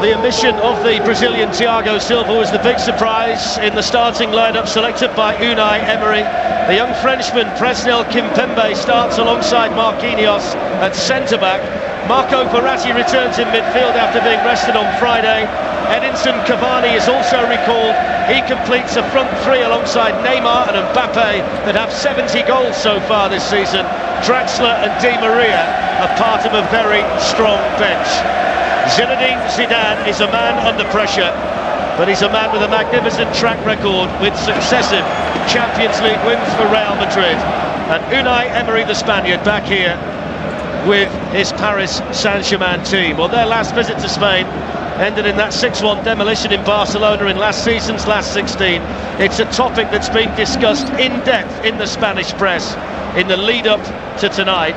The omission of the Brazilian Thiago Silva was the big surprise in the starting lineup selected by Unai Emery. The young Frenchman Presnel Kimpembe starts alongside Marquinhos at centre-back. Marco Verratti returns in midfield after being rested on Friday. Edinson Cavani is also recalled. He completes a front three alongside Neymar and Mbappe that have 70 goals so far this season. Draxler and Di Maria are part of a very strong bench. Zinedine Zidane is a man under pressure, but he's a man with a magnificent track record with successive Champions League wins for Real Madrid. And Unai Emery, the Spaniard, back here with his Paris Saint-Germain team. Well, their last visit to Spain ended in that 6-1 demolition in Barcelona in last season's last 16. It's a topic that's been discussed in depth in the Spanish press in the lead-up to tonight.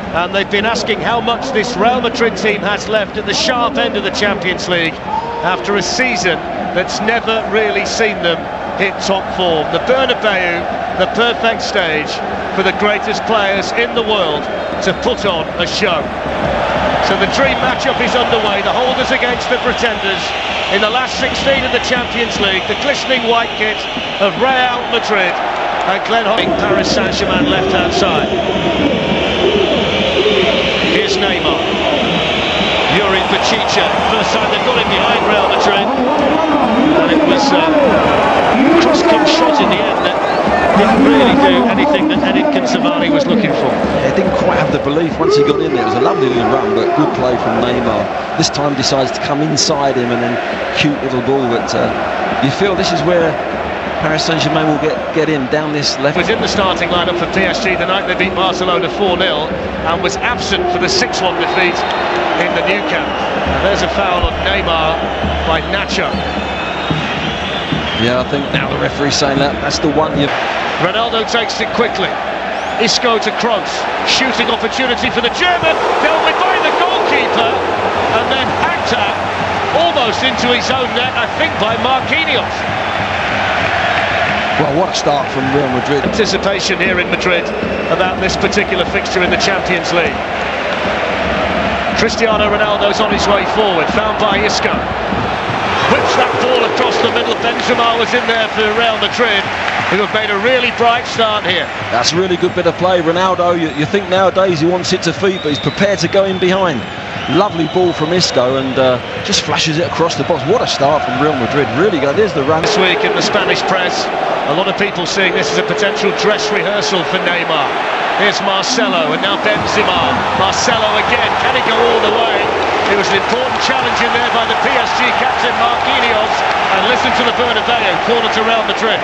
And they've been asking how much this Real Madrid team has left at the sharp end of the Champions League after a season that's never really seen them hit top form. The Bernabeu, the perfect stage for the greatest players in the world to put on a show. So the dream matchup is underway, the holders against the pretenders in the last 16 of the Champions League, the glistening white kit of Real Madrid and Glenn Hodding, Paris Saint-Germain left-hand side. Here's Neymar. Yuri Pachicha, first time they've got him behind Real Madrid. And it was a cross-kick shot in the end that didn't really do anything that Edinson Cavani was looking for. Yeah, didn't quite have the belief once he got in there. It was a lovely little run, but good play from Neymar. This time decides to come inside him and then cute little ball. But you feel this is where Paris Saint-Germain will get in down this left. Was in the starting lineup for PSG the night they beat Barcelona 4-0 and was absent for the 6-1 defeat in the Nou Camp. And there's a foul on Neymar by Nacho. Yeah, I think now the referee's saying that's the one. Ronaldo takes it quickly. Isco to Kroos. Shooting opportunity for the German. Dealt with by the goalkeeper. And then hacked at almost into his own net, I think, by Marquinhos. Well, what a start from Real Madrid. Anticipation here in Madrid about this particular fixture in the Champions League. Cristiano Ronaldo's on his way forward, found by Isco. Whips that ball across the middle. Benzema was in there for Real Madrid, who have made a really bright start here. That's a really good bit of play. Ronaldo, you think nowadays he wants it to feet, but he's prepared to go in behind. Lovely ball from Isco and just flashes it across the box. What a start from Real Madrid. Really good. There's the run. This week in the Spanish press, a lot of people seeing this as a potential dress rehearsal for Neymar. Here's Marcelo and now Benzema. Marcelo again. Can he go all the way? It was an important challenge in there by the PSG captain Marquinhos. And listen to the Bernabeu, corner to Real Madrid.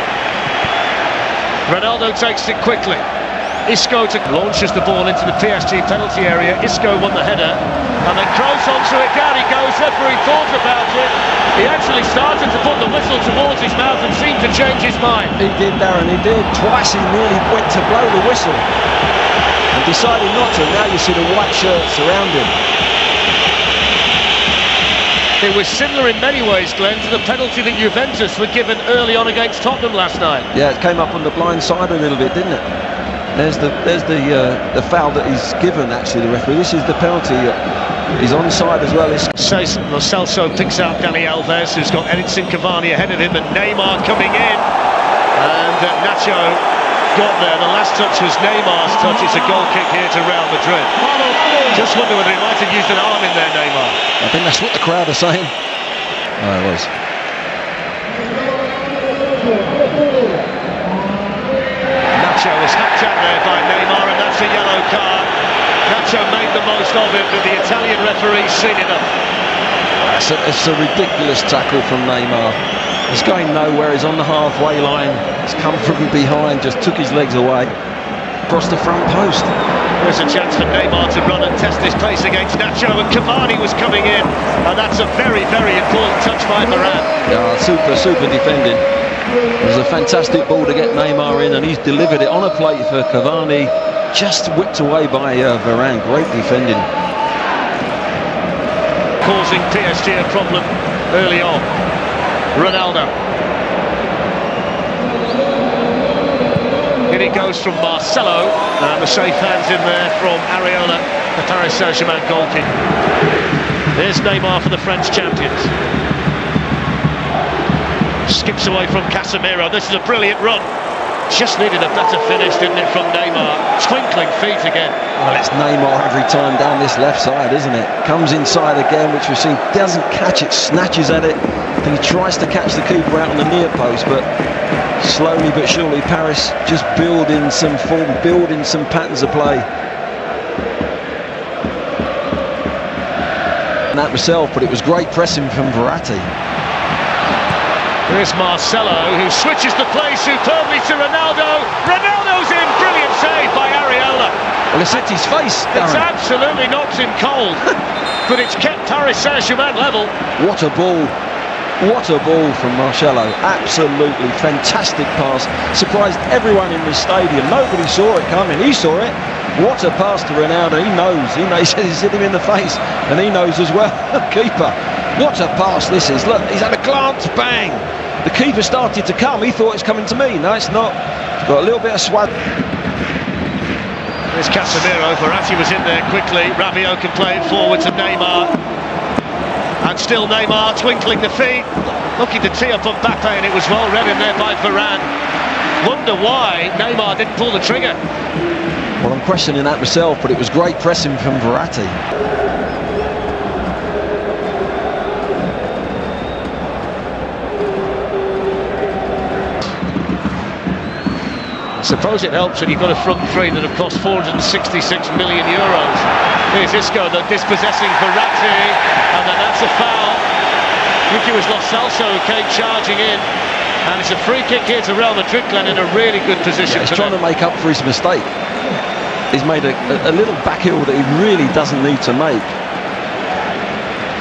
Ronaldo takes it quickly. Isco launches the ball into the PSG penalty area. Isco won the header. And then Kroos onto it. Down he goes. Referee thought about it. He actually started to put the whistle towards his mouth and seemed to change his mind. He did, Darren, he did. Twice he nearly went to blow the whistle and decided not to. Now you see the white shirts around him. It was similar in many ways, Glenn, to the penalty that Juventus were given early on against Tottenham last night. Yeah, it came up on the blind side a little bit, didn't it? There's the foul that he's given, actually, the referee. This is the penalty. He's onside as well. Lo Celso picks out Dani Alves, who's got Edinson Cavani ahead of him, and Neymar coming in. And Nacho got there. The last touch was Neymar's touch. It's a goal kick here to Real Madrid. Just wonder whether he might have used an arm in there, Neymar. I think that's what the crowd are saying. Oh, it was. Nacho was hacked out there by Neymar, and that's a yellow card. Nacho made the most of it, but the Italian referee's seen enough. It's a ridiculous tackle from Neymar. He's going nowhere. He's on the halfway line. He's come from behind, just took his legs away. Across the front post. There's a chance for Neymar to run and test his pace against Nacho, and Cavani was coming in, and that's a very, very important touch by Varane. Yeah, super defending. It was a fantastic ball to get Neymar in, and he's delivered it on a plate for Cavani, just whipped away by Varane. Great defending. Causing PSG a problem early on. Ronaldo. In it goes from Marcelo, and the safe hands in there from Areola, the Paris Saint-Germain goalkeeper. There's Neymar for the French champions. Skips away from Casemiro. This is a brilliant run. Just needed a better finish, didn't it, from Neymar? Twinkling feet again. Well, it's Neymar every time down this left side, isn't it? Comes inside again, which we've seen, doesn't catch it, snatches at it. And he tries to catch the keeper out on the near post, but slowly but surely Paris just building some form, building some patterns of play. And that myself, but it was great pressing from Verratti. Here's Marcelo, who switches the play superbly to Ronaldo. Ronaldo's in, brilliant save by Areola. Well, it's hit his face, Darren. It's absolutely knocked him cold, but it's kept Paris Saint-Germain level. What a ball. What a ball from Marcelo. Absolutely fantastic pass. Surprised everyone in the stadium. Nobody saw it coming. He saw it. What a pass to Ronaldo. He knows. He says he's hit him in the face, and he knows as well. Keeper. What a pass this is. Look, he's had a glance, bang. The keeper started to come. He thought it's coming to me. No, it's not. He's got a little bit of swag. There's Casemiro. Verratti was in there quickly. Rabiot can play it forward to Neymar. And still Neymar twinkling the feet. Looking to tee up Mbappe, and it was well read in there by Varane. Wonder why Neymar didn't pull the trigger. Well, I'm questioning that myself, but it was great pressing from Verratti. I suppose it helps when you've got a front three that have cost 466 million euros. Here's Isco, the dispossessing Verratti, and then that's a foul. I think it was Lo Celso who came charging in, and it's a free kick here to Real Madrid, Glenn, in a really good position. Yeah, he's trying to make up for his mistake. He's made a little back heel that he really doesn't need to make,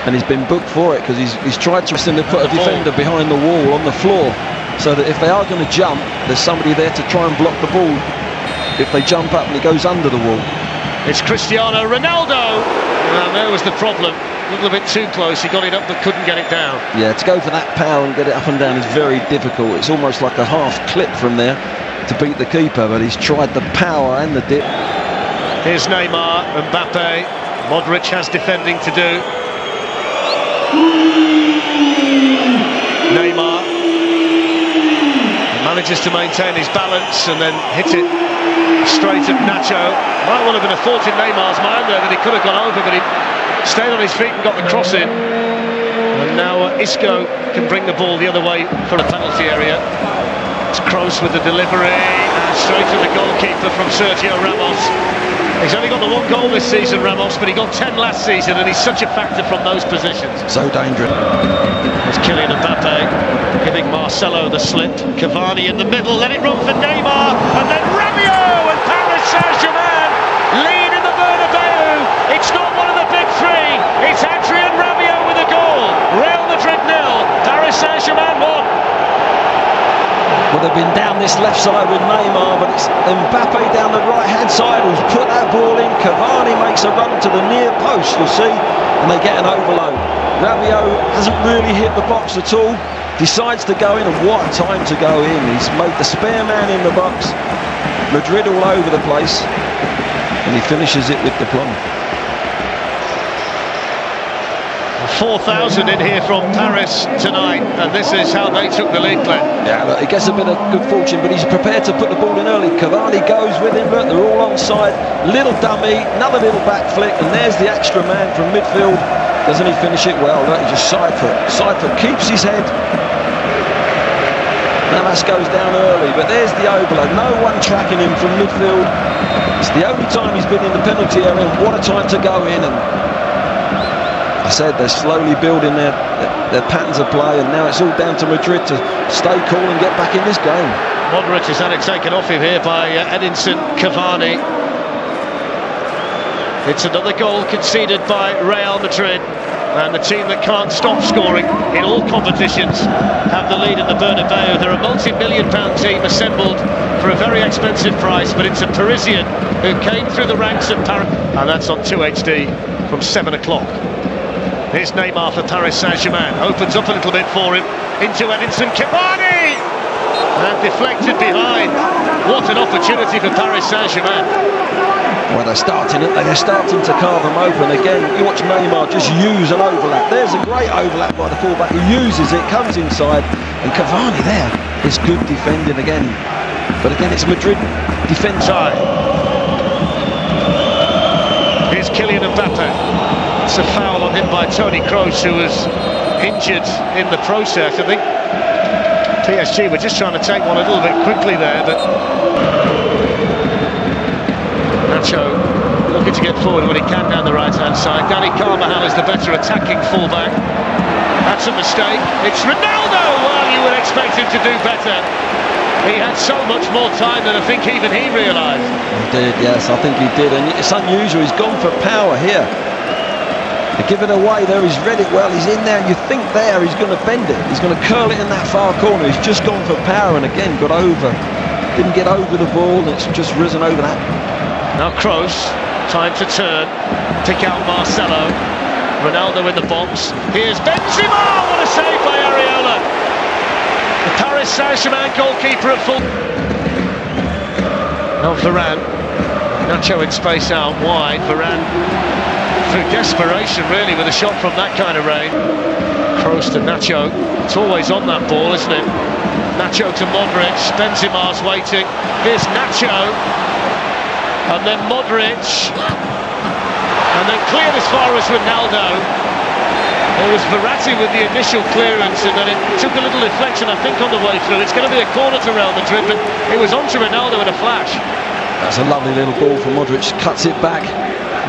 and he's been booked for it because he's tried to put a defender behind the wall on the floor, so that if they are going to jump, there's somebody there to try and block the ball if they jump up and it goes under the wall. It's Cristiano Ronaldo, and there was the problem. A little bit too close. He got it up but couldn't get it down. Yeah, to go for that power and get it up and down is very difficult. It's almost like a half clip from there to beat the keeper, but he's tried the power and the dip. Here's Neymar, Mbappe. Modric has defending to do. Neymar manages to maintain his balance and then hits it straight at Nacho. Might well have been a thought in Neymar's mind there that he could have gone over, but he stayed on his feet and got the cross in. And now Isco can bring the ball the other way for a penalty area. It's Kroos with the delivery, and straight to the goalkeeper from Sergio Ramos. He's only got the one goal this season, Ramos, but he got 10 last season, and he's such a factor from those positions. So dangerous. There's Kylian Mbappe giving Marcelo the slip. Cavani in the middle, let it run for Neymar, and then Rabiot, and Paris Saint-Germain lead in the Bernabeu. It's not one of the big three, it's Adrien Rabiot with a goal. Real Madrid 0, Paris Saint-Germain 1. Well, they've been down this left side with Neymar, but it's Mbappe down the right-hand side who's put that ball in. Cavani makes a run to the near post, you'll see, and they get an overload. Rabiot hasn't really hit the box at all, decides to go in, and what a time to go in. He's made the spare man in the box. Madrid all over the place, and he finishes it with the plum. 4,000 in here from Paris tonight, and this is how they took the lead, Glenn. Yeah, look, he gets a bit of good fortune, but he's prepared to put the ball in early. Cavani goes with him, look, they're all onside. Little dummy, another little back flick, and there's the extra man from midfield. Doesn't he finish it well? Look, he just side foot, keeps his head. Navas goes down early, but there's the overload. No one tracking him from midfield. It's the only time he's been in the penalty area, and what a time to go in. And I said they're slowly building their patterns of play, and now it's all down to Madrid to stay cool and get back in this game. Modric has had it taken off him here by Edinson Cavani. It's another goal conceded by Real Madrid, and the team that can't stop scoring in all competitions have the lead in the Bernabeu. They're a multi-million-pound team assembled for a very expensive price, but it's a Parisian who came through the ranks of Paris, and that's on 2HD from 7 o'clock. Here's Neymar for Paris Saint-Germain. Opens up a little bit for him. Into Edinson Cavani! And deflected behind. What an opportunity for Paris Saint-Germain. Well, they're starting to carve them open again. You watch Neymar just use an overlap. There's a great overlap by the fullback. He uses it, comes inside, and Cavani there is good defending again. But again, it's Madrid defence. Here's Kylian Mbappe. It's a foul on him by Toni Kroos, who was injured in the process. I think PSG were just trying to take one a little bit quickly there, but Nacho looking to get forward when he can down the right-hand side. Dani Carvajal is the better attacking fullback. That's a mistake. It's Ronaldo! Well, you would expect him to do better. He had so much more time than I think even he realised. He did, yes, I think he did. And it's unusual, he's gone for power here. To give it away there, he's read it well, he's in there, and you think there he's going to bend it. He's going to curl it in that far corner. He's just gone for power and again got over. Didn't get over the ball, and it's just risen over that. Now Kroos, time to turn, pick out Marcelo. Ronaldo in the box. Here's Benzema! What a save by Areola! The Paris Saint-Germain goalkeeper at full. Now Varane. Nacho in space out wide. Varane through desperation really with a shot from that kind of range. Kroos to Nacho. It's always on that ball, isn't it? Nacho to Modric. Benzema's waiting. Here's Nacho. And then Modric. And then cleared as far as Ronaldo. It was Verratti with the initial clearance, and then it took a little deflection, I think, on the way through. It's going to be a corner to Real Madrid, but it was onto Ronaldo in a flash. That's a lovely little ball from Modric, cuts it back.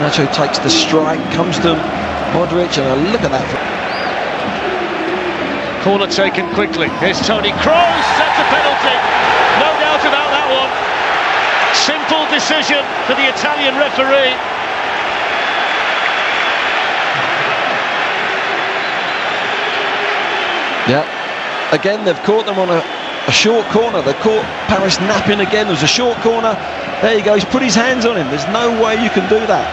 Nacho takes the strike, comes to Modric, and a look at that. Corner taken quickly. Here's Toni Kroos, that's a penalty. No doubt about that one. Simple decision for the Italian referee. Yeah, again they've caught them on a short corner. They caught Paris napping again. There was a short corner. There you go, he's put his hands on him. There's no way you can do that.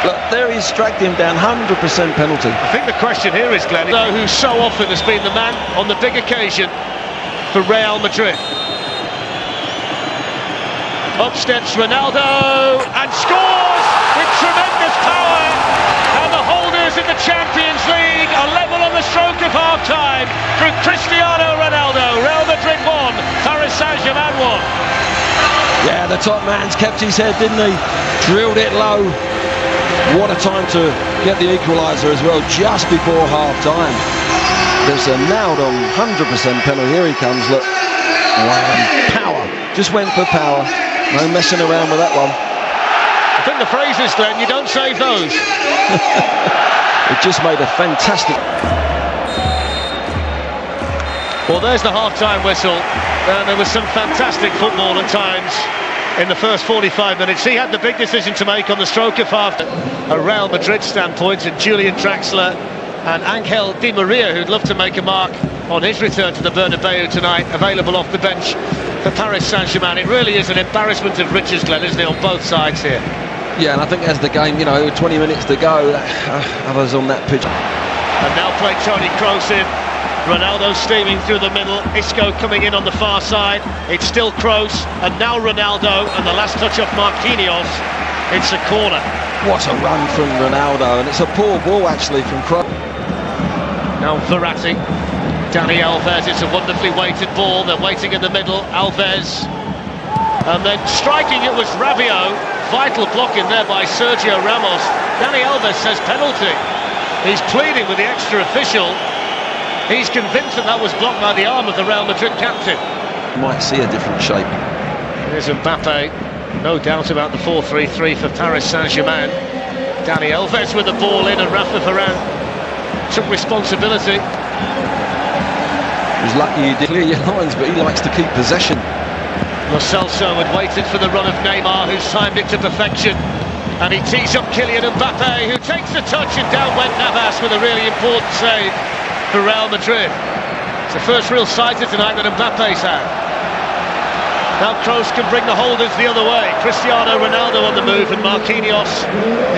Look, there he's dragged him down, 100% penalty. I think the question here is, Glenn, who so often has been the man on the big occasion for Real Madrid. Up steps Ronaldo and scores with tremendous power. And the holders in the Champions League are level on the stroke of half-time through Cristiano Ronaldo. Real Madrid 1, Paris Saint-Germain 1. Yeah, the top man's kept his head, didn't he? Drilled it low. What a time to get the equaliser as well, just before half-time. There's a nailed on 100% penalty. Here he comes, look. Wow, power. Just went for power. No messing around with that one. I think the phrase is, Glenn, you don't save those. It just made a fantastic... Well, there's the half-time whistle. There was some fantastic football at times in the first 45 minutes. He had the big decision to make on the stroke of half. A Real Madrid standpoint, and Julian Draxler and Angel Di Maria, who'd love to make a mark on his return to the Bernabeu tonight, available off the bench for Paris Saint-Germain. It really is an embarrassment of riches, Glenn, isn't it, on both sides here? Yeah, and I think as the game, 20 minutes to go, others on that pitch. And now played Toni Kroos in. Ronaldo steaming through the middle. Isco coming in on the far side. It's still Kroos, and now Ronaldo, and the last touch off Marquinhos. It's a corner. What a run from Ronaldo, and it's a poor ball actually from Kroos. Now Verratti. Dani Alves, it's a wonderfully weighted ball. They're waiting in the middle. Alves. And then striking it was Rabiot. Vital block in there by Sergio Ramos. Dani Alves says penalty. He's pleading with the extra official. He's convinced that was blocked by the arm of the Real Madrid captain. Might see a different shape. Here's Mbappe. No doubt about the 4-3-3 for Paris Saint-Germain. Dani Alves with the ball in, and Rafa Varane took responsibility. He was lucky he did clear your lines, but he likes to keep possession. Lo Celso had waited for the run of Neymar, who's timed it to perfection. And he tees up Kylian Mbappe, who takes the touch, and down went Navas with a really important save for Real Madrid. It's the first real sighter tonight that Mbappe's had. Now Kroos can bring the holders the other way. Cristiano Ronaldo on the move, and Marquinhos,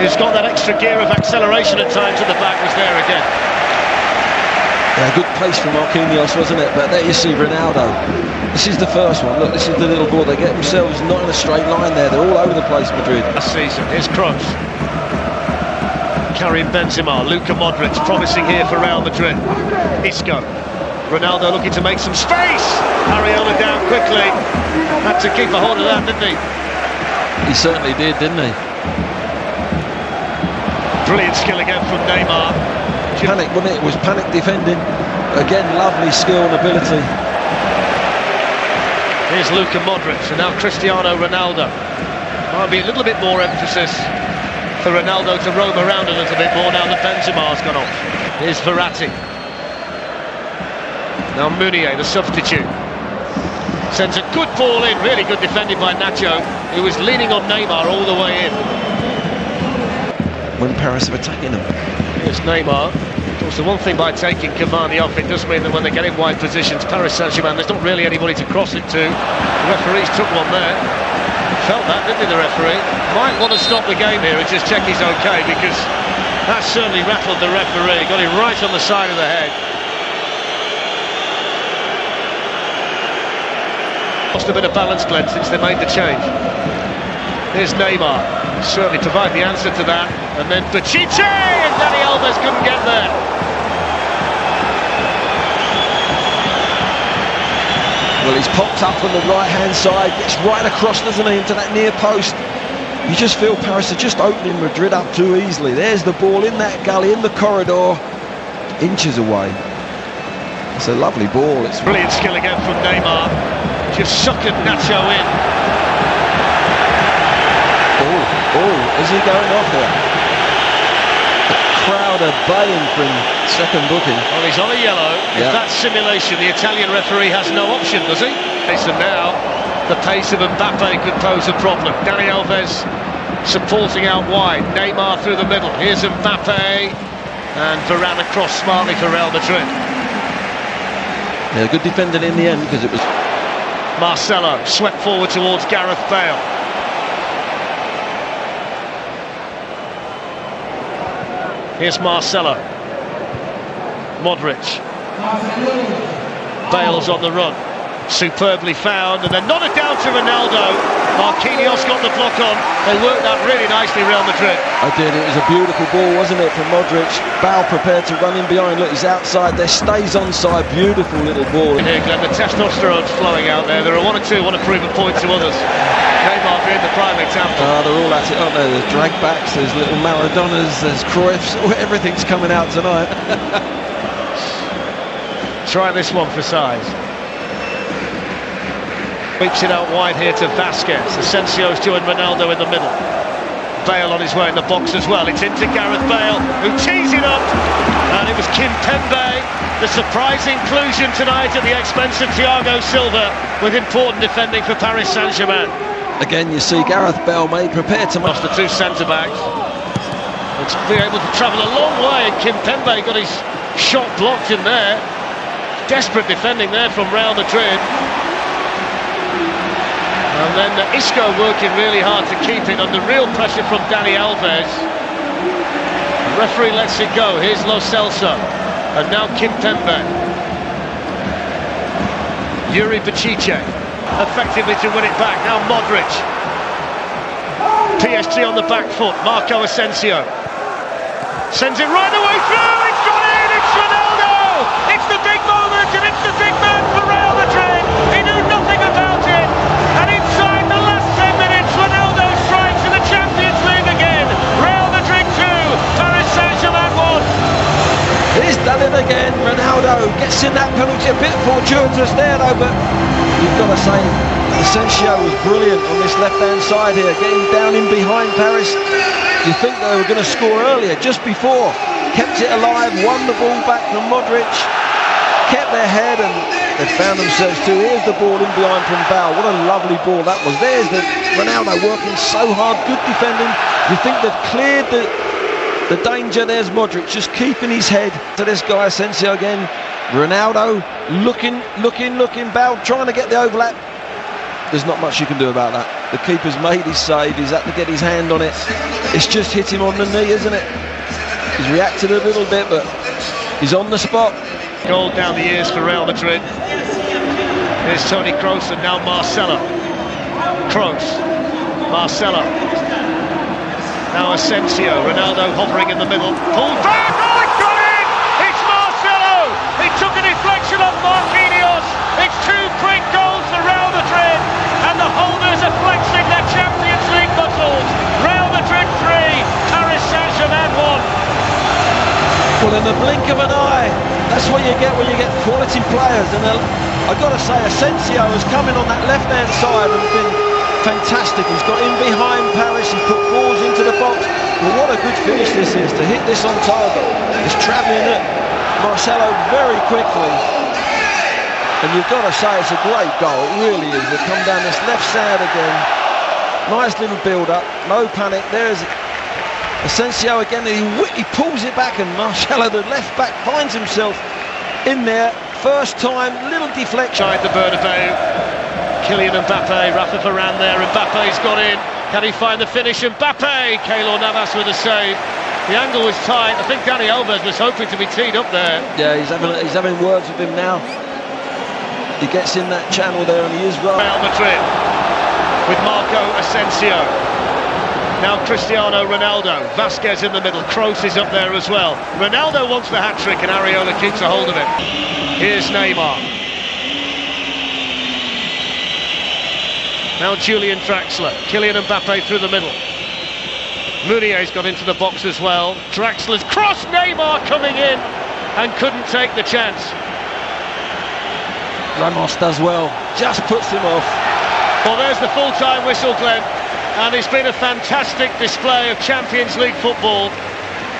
who's got that extra gear of acceleration at times at the back, was there again. Yeah, good pace from Marquinhos, wasn't it? But there you see Ronaldo. This is the first one. Look, this is the little ball. They get themselves not in a straight line there. They're all over the place, Madrid. Last season, here's Kroos. Karim Benzema, Luka Modric, promising here for Real Madrid. Isco. Ronaldo looking to make some space. Areola down quickly. Had to keep a hold of that, didn't he? He certainly did, didn't he? Brilliant skill again from Neymar. Panic, wasn't it? It was panic defending. Again, lovely skill and ability. Here's Luka Modric and now Cristiano Ronaldo. Might be a little bit more emphasis for Ronaldo to roam around a little bit more now that Benzema's gone off. Here's Verratti. Now Meunier, the substitute. Sends a good ball in, really good defending by Nacho, who was leaning on Neymar all the way in. When Paris are attacking them. Here's Neymar. Of course, the one thing by taking Cavani off, it does mean that when they get in wide positions, Paris Saint-Germain, there's not really anybody to cross it to. The referees took one there. Felt that, didn't he, the referee? Might want to stop the game here and just check he's okay, because that certainly rattled the referee. Got him right on the side of the head. Lost a bit of balance, Glenn, since they made the change. Here's Neymar. Certainly provide the answer to that. And then Bachiche, and Dani Alves couldn't get there. Well, he's popped up on the right-hand side, gets right across, doesn't he, into that near post. You just feel Paris are just opening Madrid up too easily. There's the ball in that gully, in the corridor, inches away. It's a lovely ball. It's brilliant skill again from Neymar. Just suckered Nacho in. Oh, is he going off here? The crowd are baying for him, second booking. Well, he's on a yellow. Yeah. If that's simulation, the Italian referee has no option, does he? So now, the pace of Mbappe could pose a problem. Dani Alves supporting out wide. Neymar through the middle. Here's Mbappe. And Varane across smartly for Real Madrid. Yeah, good defending in the end, because it was... Marcelo swept forward towards Gareth Bale. Here's Marcelo. Modric. Bale's on the run. Superbly found, and then nodded down to Ronaldo. Marquinhos got the block on. They worked that really nicely, Real Madrid. I did. It was a beautiful ball, wasn't it, from Modric? Bale prepared to run in behind. Look, he's outside there, stays onside. Beautiful little ball. Here, Glenn, the testosterone's flowing out there. There are one or two want to prove a point to others. Neymar being the prime example. They're all at it, aren't they? There's drag backs, there's little Maradonas, there's Cruyffs. Everything's coming out tonight. Try this one for size. Sweeps it out wide here to Vasquez. Asensio's joined Ronaldo in the middle. Bale on his way in the box as well. It's into Gareth Bale, who tees it up. And it was Kimpembe, the surprise inclusion tonight at the expense of Thiago Silva, with important defending for Paris Saint-Germain. Again, you see Gareth Bale prepared to... Lost the two centre-backs. It's been able to travel a long way, and Kimpembe got his shot blocked in there. Desperate defending there from Real Madrid. And then Isco working really hard to keep it under real pressure from Dani Alves. The referee lets it go. Here's Lo Celso. And now Kimpembe. Yuri Bachiche. Effectively to win it back. Now Modric. PSG on the back foot. Marco Asensio. Sends it right the way through. It's gone in. It's Ronaldo. It's the big moment and it's the big man for Real Madrid. He knew nothing about it. And inside the last 10 minutes, Ronaldo strikes in the Champions League again. Real Madrid 2, Paris Saint-Germain 1. He's done it again. Ronaldo gets in that penalty, a bit fortuitous there though, but you've got to say Asensio was brilliant on this left-hand side here, getting down in behind Paris. You think they were going to score earlier, just before. Kept it alive, won the ball back from Modric, kept their head, and they found themselves too. Here's the ball in behind from Bale. What a lovely ball that was. There's the Ronaldo working so hard, good defending. You think they've cleared the danger. There's Modric just keeping his head to this guy Asensio again. Ronaldo looking. Bale trying to get the overlap. There's not much you can do about that. The keeper's made his save. He's had to get his hand on it. It's just hit him on the knee, isn't it? He's reacted a little bit, but he's on the spot. Goal down the years for Real Madrid. Here's Toni Kroos and now Marcelo. Kroos, Marcelo. Now Asensio, Ronaldo hovering in the middle. Pulled back, oh, it's got in! It's Marcelo! He took a deflection off Marquinhos. It's 2 quick goals for Real Madrid, and the holders are flexing their Champions League muscles. Real Madrid 3, Paris Saint-Germain 1. Well, in the blink of an eye, that's what you get when you get quality players. And I've got to say, Asensio has come in on that left-hand side and been fantastic. He's got in behind Paris, he put balls into the box. Well, what a good finish this is, to hit this on target. He's travelling it, Marcelo, very quickly. And you've got to say, it's a great goal, it really is. They come down this left side again. Nice little build-up, no panic. There's Asensio again, he pulls it back, and Marcelo, the left back, finds himself in there. First time, little deflection. Inside the Bernabeu, Kylian Mbappe, Rafa Varane there, Mbappe's got in. Can he find the finish? Mbappe, Keylor Navas with a save. The angle was tight. I think Dani Alves was hoping to be teed up there. Yeah, he's having words with him now. He gets in that channel there, and he is right. Real Madrid with Marco Asensio. Now Cristiano Ronaldo, Vasquez in the middle, Kroos is up there as well. Ronaldo wants the hat-trick and Areola keeps a hold of it. Here's Neymar. Now Julian Draxler, Kylian Mbappe through the middle. Meunier's got into the box as well. Draxler's cross, Neymar coming in and couldn't take the chance. Ramos does well, just puts him off. Well, there's the full-time whistle, Glenn. And it's been a fantastic display of Champions League football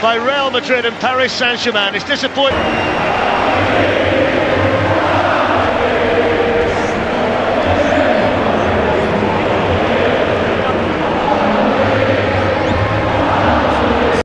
by Real Madrid and Paris Saint-Germain. It's disappointing.